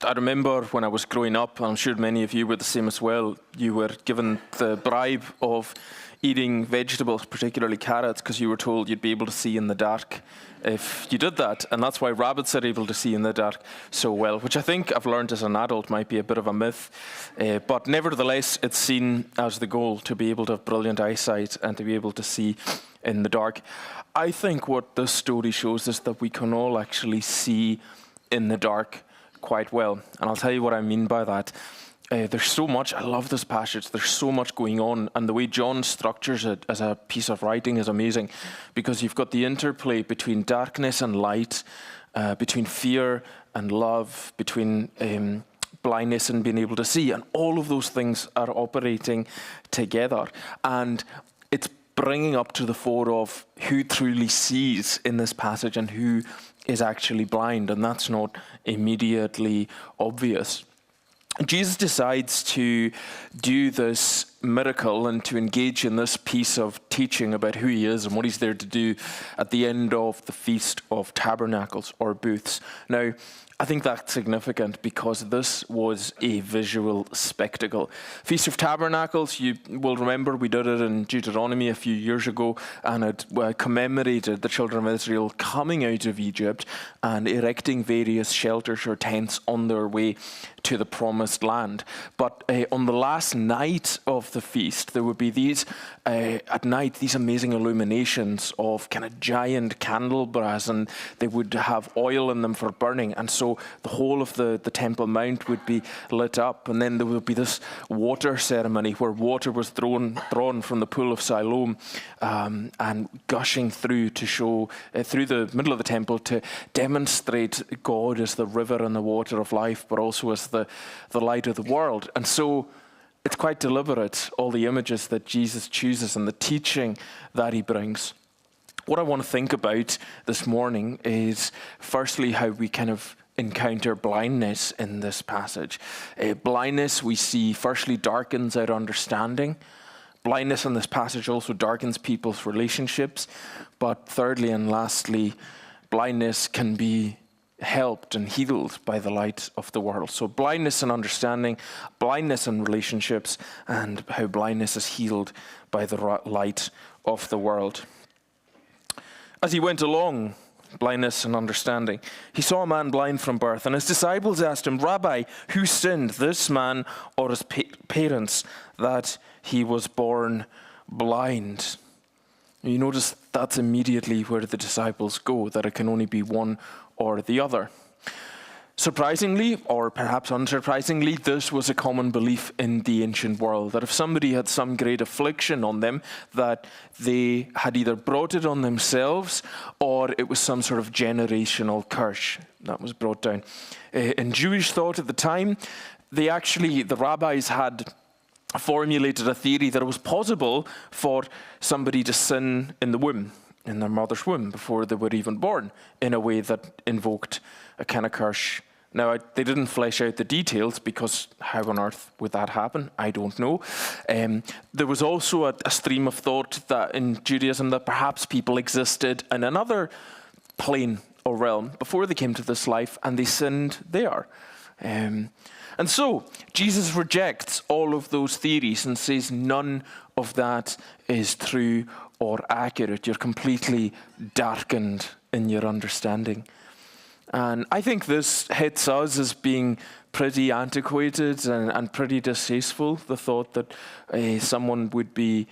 I remember when I was growing up, I'm sure many of you were the same as well, you were given the bribe of eating vegetables, particularly carrots, because you were told you'd be able to see in the dark if you did that. And that's why rabbits are able to see in the dark so well, which I think I've learned as an adult might be a bit of a myth. But nevertheless, it's seen as the goal to be able to have brilliant eyesight and to be able to see in the dark. I think what this story shows is that we can all actually see in the dark quite well. And I'll tell you what I mean by that. There's so much, I love this passage, there's so much going on, and the way John structures it as a piece of writing is amazing, because you've got the interplay between darkness and light, between fear and love, between blindness and being able to see, and all of those things are operating together. And it's bringing up to the fore of who truly sees in this passage and who is actually blind, and that's not immediately obvious. Jesus decides to do this miracle and to engage in this piece of teaching about who he is and what he's there to do at the end of the Feast of Tabernacles, or booths. Now, I think that's significant because this was a visual spectacle. Feast of Tabernacles, you will remember we did it in Deuteronomy a few years ago, and it commemorated the children of Israel coming out of Egypt and erecting various shelters or tents on their way to the promised land. But on the last night of the feast, there would be these, at night, these amazing illuminations of kind of giant candle brass, and they would have oil in them for burning. And so the whole of the Temple Mount would be lit up. And then there would be this water ceremony where water was drawn from the pool of Siloam and gushing through to show, through the middle of the temple, to demonstrate God as the river and the water of life, but also as the light of the world. And so it's quite deliberate, all the images that Jesus chooses and the teaching that he brings. What I want to think about this morning is firstly how we kind of encounter blindness in this passage. Blindness, we see, firstly darkens our understanding. Blindness in this passage also darkens people's relationships. But thirdly and lastly, blindness can be helped and healed by the light of the world. So blindness in understanding, blindness in relationships, and how blindness is healed by the light of the world. As he went along, blindness and understanding, he saw a man blind from birth, and his disciples asked him, "Rabbi, who sinned, this man or his parents, that he was born blind?" You notice that's immediately where the disciples go, that it can only be one or the other. Surprisingly, or perhaps unsurprisingly, this was a common belief in the ancient world, that if somebody had some great affliction on them, that they had either brought it on themselves or it was some sort of generational curse that was brought down. In Jewish thought at the time, the rabbis had formulated a theory that it was possible for somebody to sin in the womb, in their mother's womb, before they were even born, in a way that invoked a kind of curse. Now, they didn't flesh out the details, because how on earth would that happen? I don't know. There was also a stream of thought that in Judaism that perhaps people existed in another plane or realm before they came to this life, and they sinned there. And so Jesus rejects all of those theories and says none of that is true or accurate. You're completely darkened in your understanding. And I think this hits us as being pretty antiquated and pretty distasteful, the thought that someone would be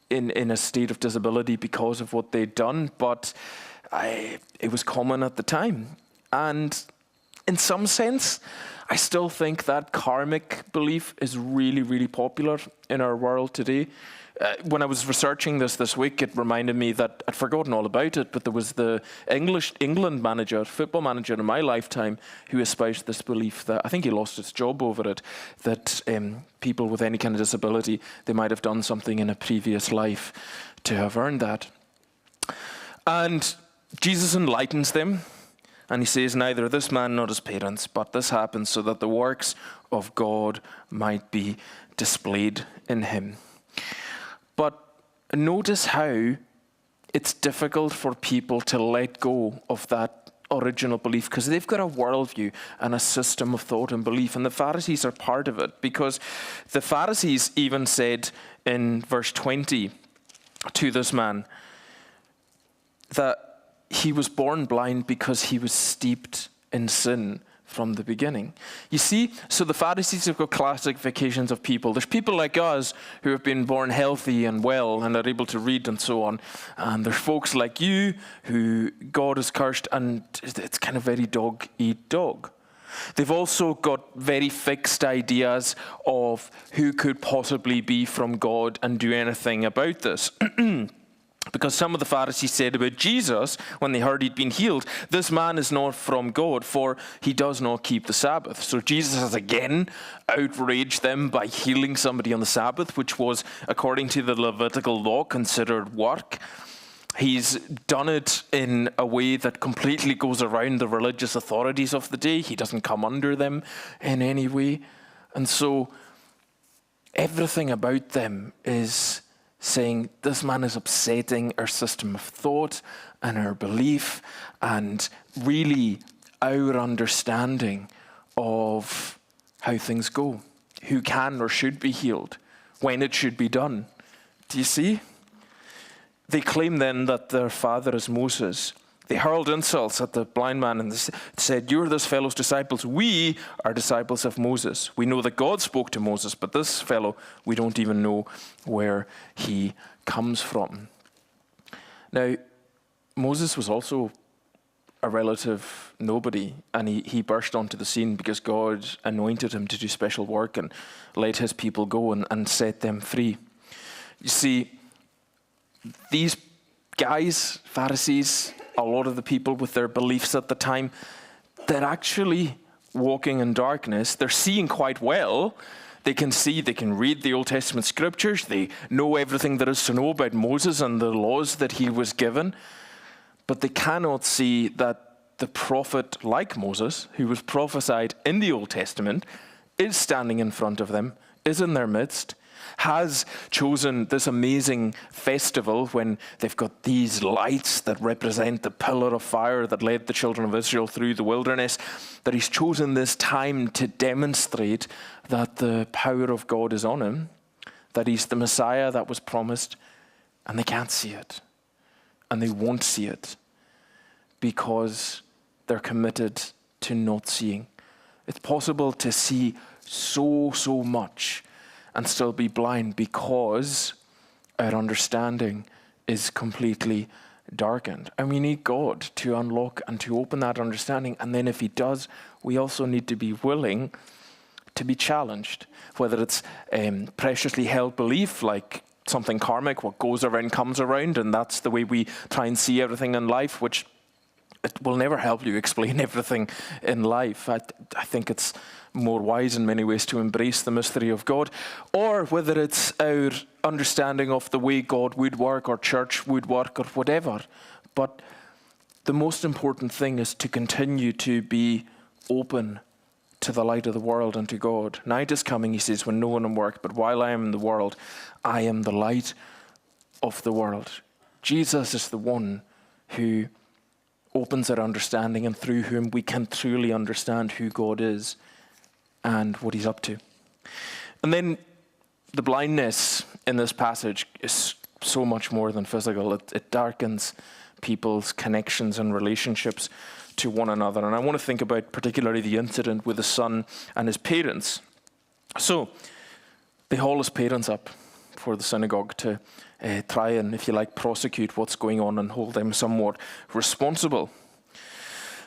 in a state of disability because of what they'd done. But it was common at the time. And in some sense, I still think that karmic belief is really, really popular in our world today. When I was researching this week, it reminded me that I'd forgotten all about it, but there was the England manager, football manager in my lifetime, who espoused this belief that, I think he lost his job over it, that people with any kind of disability, they might have done something in a previous life to have earned that. And Jesus enlightens them. And he says, neither this man nor his parents, but this happened so that the works of God might be displayed in him. But notice how it's difficult for people to let go of that original belief, because they've got a worldview and a system of thought and belief, and the Pharisees are part of it, because the Pharisees even said in verse 20 to this man that he was born blind because he was steeped in sin from the beginning. You see, so the Pharisees have got classifications of people. There's people like us who have been born healthy and well and are able to read and so on. And there's folks like you who God has cursed, and it's kind of very dog eat dog. They've also got very fixed ideas of who could possibly be from God and do anything about this. Because some of the Pharisees said about Jesus, when they heard he'd been healed, this man is not from God, for he does not keep the Sabbath. So Jesus has again outraged them by healing somebody on the Sabbath, which was, according to the Levitical law, considered work. He's done it in a way that completely goes around the religious authorities of the day. He doesn't come under them in any way. And so everything about them is saying this man is upsetting our system of thought and our belief and really our understanding of how things go, who can or should be healed, when it should be done. Do you see? They claim then that their father is Moses. They hurled insults at the blind man and said, "You're this fellow's disciples. We are disciples of Moses. We know that God spoke to Moses, but this fellow, we don't even know where he comes from." Now, Moses was also a relative nobody, and he burst onto the scene because God anointed him to do special work and let his people go and set them free. You see, these guys, Pharisees, a lot of the people with their beliefs at the time, they're actually walking in darkness. They're seeing quite well. They can see, they can read the Old Testament scriptures. They know everything there is to know about Moses and the laws that he was given. But they cannot see that the prophet like Moses, who was prophesied in the Old Testament, is standing in front of them, is in their midst, has chosen this amazing festival when they've got these lights that represent the pillar of fire that led the children of Israel through the wilderness, that he's chosen this time to demonstrate that the power of God is on him, that he's the Messiah that was promised, and they can't see it. And they won't see it because they're committed to not seeing. It's possible to see so much and still be blind because our understanding is completely darkened. And we need God to unlock and to open that understanding. And then if he does, we also need to be willing to be challenged, whether it's preciously held belief like something karmic, what goes around comes around, and that's the way we try and see everything in life, which it will never help you explain everything in life. I think it's more wise in many ways to embrace the mystery of God, or whether it's our understanding of the way God would work or church would work or whatever. But the most important thing is to continue to be open to the light of the world and to God. Night is coming, he says, when no one will work, but while I am in the world, I am the light of the world. Jesus is the one who opens our understanding and through whom we can truly understand who God is and what he's up to. And then the blindness in this passage is so much more than physical. It darkens people's connections and relationships to one another. And I want to think about particularly the incident with the son and his parents. So they haul his parents up for the synagogue to try and, if you like, prosecute what's going on and hold them somewhat responsible.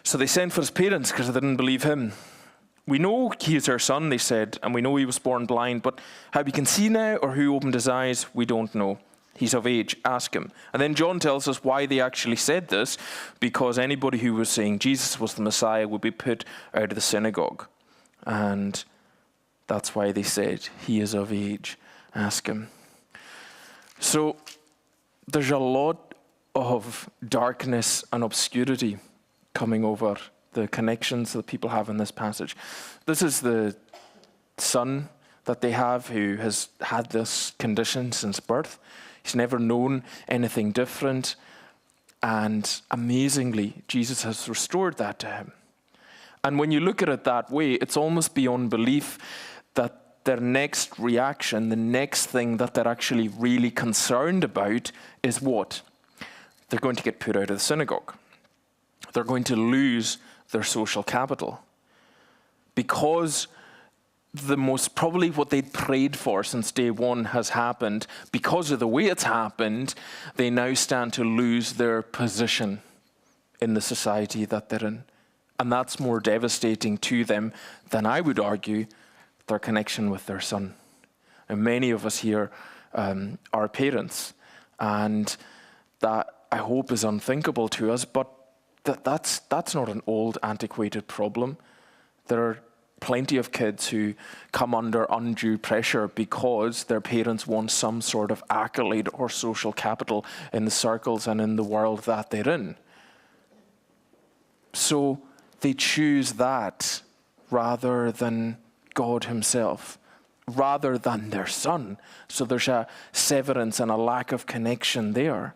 So they sent for his parents because they didn't believe him. "We know he is our son," they said, "and we know he was born blind, but how he can see now or who opened his eyes, we don't know. He's of age, ask him." And then John tells us why they actually said this, because anybody who was saying Jesus was the Messiah would be put out of the synagogue. And that's why they said, "He is of age, ask him." So there's a lot of darkness and obscurity coming over the connections that people have in this passage. This is the son that they have who has had this condition since birth. He's never known anything different. And amazingly, Jesus has restored that to him. And when you look at it that way, it's almost beyond belief that their next reaction, the next thing that they're actually really concerned about is what? They're going to get put out of the synagogue. They're going to lose their social capital. Because the most probably what they'd prayed for since day one has happened, because of the way it's happened, they now stand to lose their position in the society that they're in. And that's more devastating to them than, I would argue, their connection with their son. And many of us here are parents, and that, I hope, is unthinkable to us, but that's not an old, antiquated problem. There are plenty of kids who come under undue pressure because their parents want some sort of accolade or social capital in the circles and in the world that they're in. So they choose that rather than God himself, rather than their son. So there's a severance and a lack of connection there.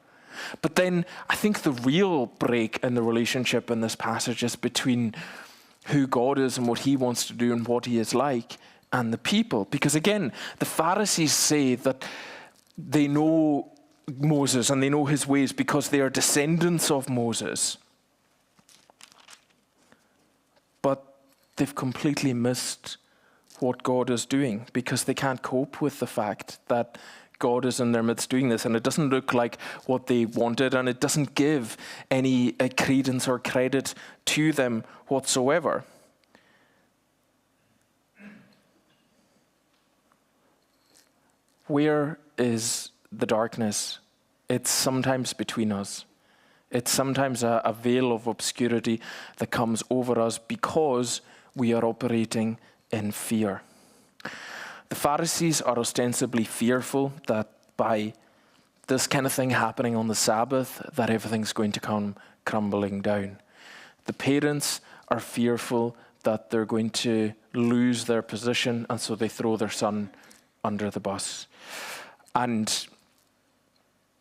But then I think the real break in the relationship in this passage is between who God is and what he wants to do and what he is like, and the people. Because again, the Pharisees say that they know Moses and they know his ways because they are descendants of Moses. But they've completely missed what God is doing because they can't cope with the fact that God is in their midst doing this, and it doesn't look like what they wanted, and it doesn't give any credence or credit to them whatsoever. Where is the darkness? It's sometimes between us. It's sometimes a veil of obscurity that comes over us because we are operating in fear. The Pharisees are ostensibly fearful that by this kind of thing happening on the Sabbath, that everything's going to come crumbling down. The parents are fearful that they're going to lose their position, and so they throw their son under the bus. And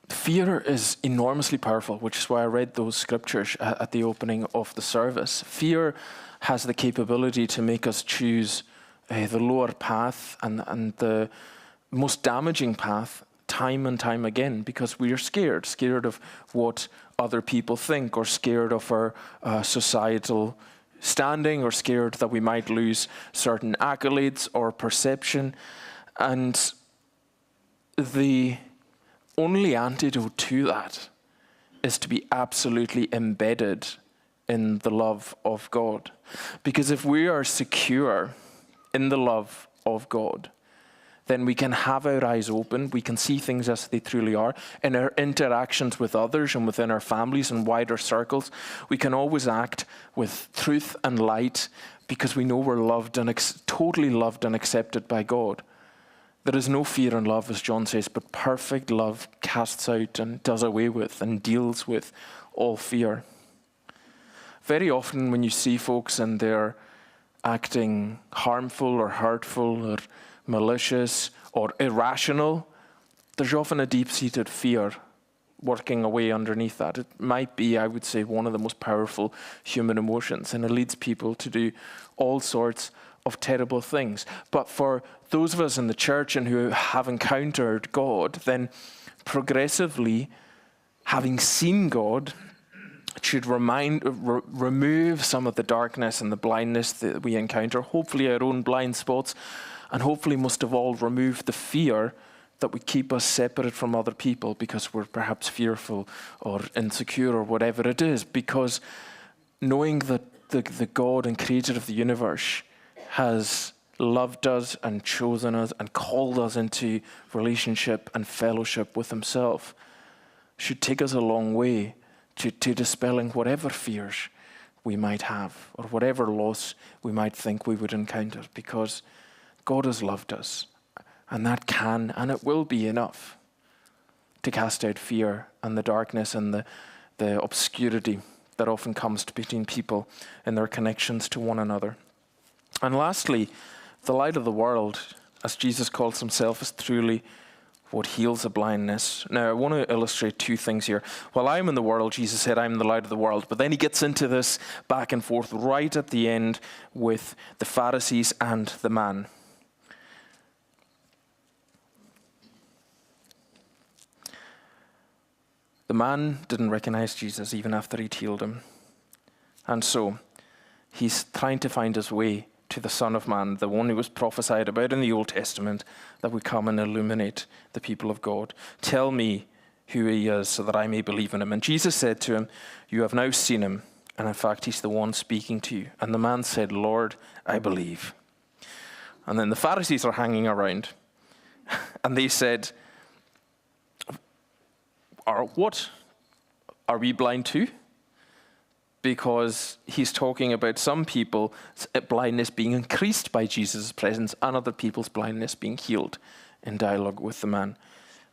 fear is enormously powerful, which is why I read those scriptures at the opening of the service. Fear has the capability to make us choose the lower path and the most damaging path time and time again, because we are scared of what other people think, or scared of our societal standing, or scared that we might lose certain accolades or perception. And the only antidote to that is to be absolutely embedded in the love of God. Because if we are secure in the love of God, then we can have our eyes open, we can see things as they truly are. In our interactions with others and within our families and wider circles, we can always act with truth and light because we know we're loved and totally loved and accepted by God. There is no fear in love, as John says, but perfect love casts out and does away with and deals with all fear. Very often when you see folks and they're acting harmful or hurtful or malicious or irrational, there's often a deep-seated fear working away underneath that. It might be, I would say, one of the most powerful human emotions, and it leads people to do all sorts of terrible things. But for those of us in the church and who have encountered God, then progressively, having seen God, should remove some of the darkness and the blindness that we encounter, hopefully our own blind spots, and hopefully most of all remove the fear that would keep us separate from other people because we're perhaps fearful or insecure or whatever it is. Because knowing that the God and creator of the universe has loved us and chosen us and called us into relationship and fellowship with himself should take us a long way to dispelling whatever fears we might have or whatever loss we might think we would encounter, because God has loved us, and that can and it will be enough to cast out fear and the darkness and the obscurity that often comes between people in their connections to one another. And lastly, the light of the world, as Jesus calls himself, is truly what heals the blindness. Now, I want to illustrate two things here. While I'm in the world, Jesus said, I'm the light of the world. But then he gets into this back and forth right at the end with the Pharisees and the man. The man didn't recognize Jesus even after he'd healed him. And so he's trying to find his way to the Son of Man, the one who was prophesied about in the Old Testament, that would come and illuminate the people of God. Tell me who he is so that I may believe in him. And Jesus said to him, you have now seen him, and in fact he's the one speaking to you. And the man said, Lord, I believe. And then the Pharisees are hanging around, and they said, what? Are we blind too? Because he's talking about some people's blindness being increased by Jesus' presence and other people's blindness being healed in dialogue with the man.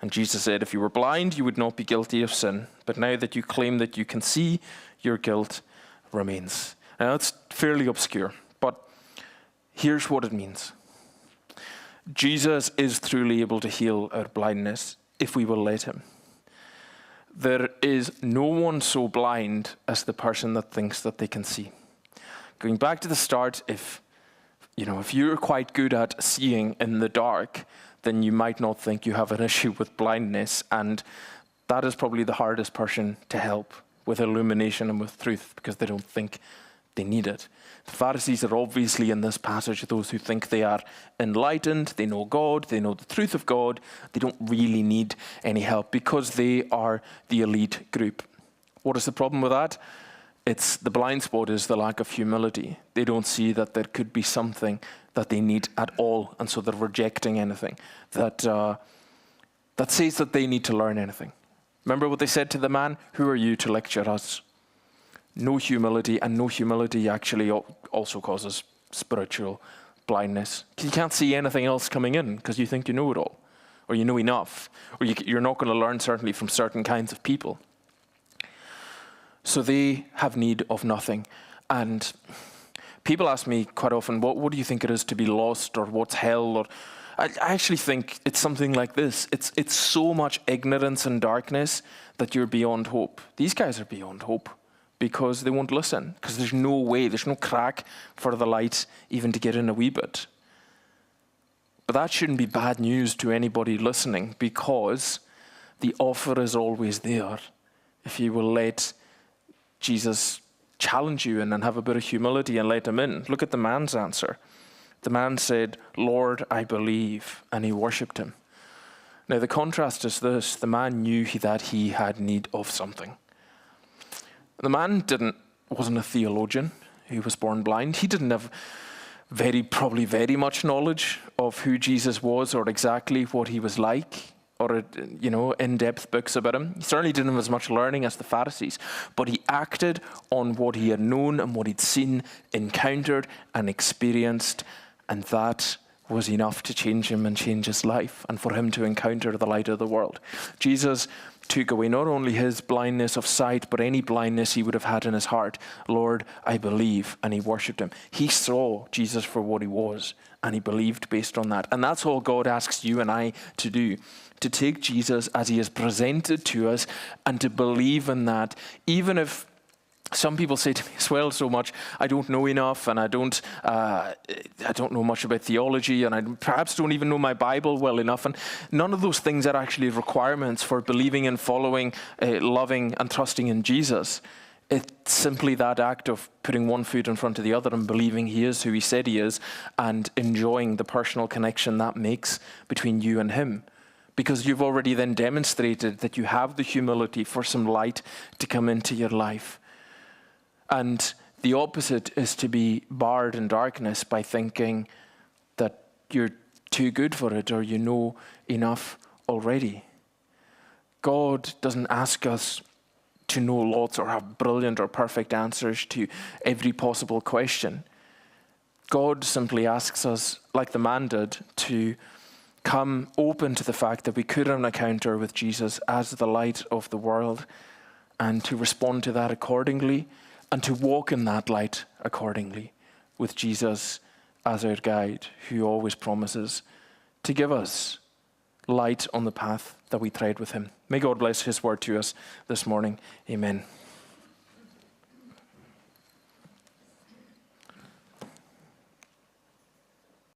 And Jesus said, if you were blind, you would not be guilty of sin. But now that you claim that you can see, your guilt remains. Now, that's fairly obscure, but here's what it means. Jesus is truly able to heal our blindness if we will let him. There is no one so blind as the person that thinks that they can see. Going back to the start, if you're quite good at seeing in the dark, then you might not think you have an issue with blindness, and that is probably the hardest person to help with illumination and with truth, because they don't think they need it. The Pharisees are obviously in this passage those who think they are enlightened, they know God, they know the truth of God, they don't really need any help because they are the elite group. What is the problem with that? It's the blind spot is the lack of humility. They don't see that there could be something that they need at all, and so they're rejecting anything that says that they need to learn anything. Remember what they said to the man? Who are you to lecture us? No humility, and no humility actually also causes spiritual blindness. You can't see anything else coming in because you think you know it all, or you know enough, or you're not going to learn certainly from certain kinds of people. So they have need of nothing. And people ask me quite often, what do you think it is to be lost, or what's hell? Or I actually think it's something like this. It's so much ignorance and darkness that you're beyond hope. These guys are beyond hope, because they won't listen, because there's no way, there's no crack for the light even to get in a wee bit. But that shouldn't be bad news to anybody listening, because the offer is always there if you will let Jesus challenge you and have a bit of humility and let him in. Look at the man's answer. The man said, Lord, I believe, and he worshipped him. Now the contrast is this: the man knew that he had need of something. The man wasn't a theologian who was born blind. He didn't have probably very much knowledge of who Jesus was or exactly what he was like, or in-depth books about him. He certainly didn't have as much learning as the Pharisees, but he acted on what he had known and what he'd seen, encountered and experienced, and that was enough to change him and change his life, and for him to encounter the light of the world. Jesus took away not only his blindness of sight, but any blindness he would have had in his heart. Lord, I believe, and he worshipped him. He saw Jesus for what he was, and he believed based on that. And that's all God asks you and I to do, to take Jesus as he is presented to us and to believe in that, even if some people say to me as well so much, I don't know enough, and I don't know much about theology, and I perhaps don't even know my Bible well enough. And none of those things are actually requirements for believing and following, loving and trusting in Jesus. It's simply that act of putting one foot in front of the other and believing he is who he said he is, and enjoying the personal connection that makes between you and him. Because you've already then demonstrated that you have the humility for some light to come into your life. And the opposite is to be barred in darkness by thinking that you're too good for it or you know enough already. God doesn't ask us to know lots or have brilliant or perfect answers to every possible question. God simply asks us, like the man did, to come open to the fact that we could have an encounter with Jesus as the light of the world, and to respond to that accordingly, and to walk in that light accordingly, with Jesus as our guide, who always promises to give us light on the path that we tread with him. May God bless his word to us this morning. Amen.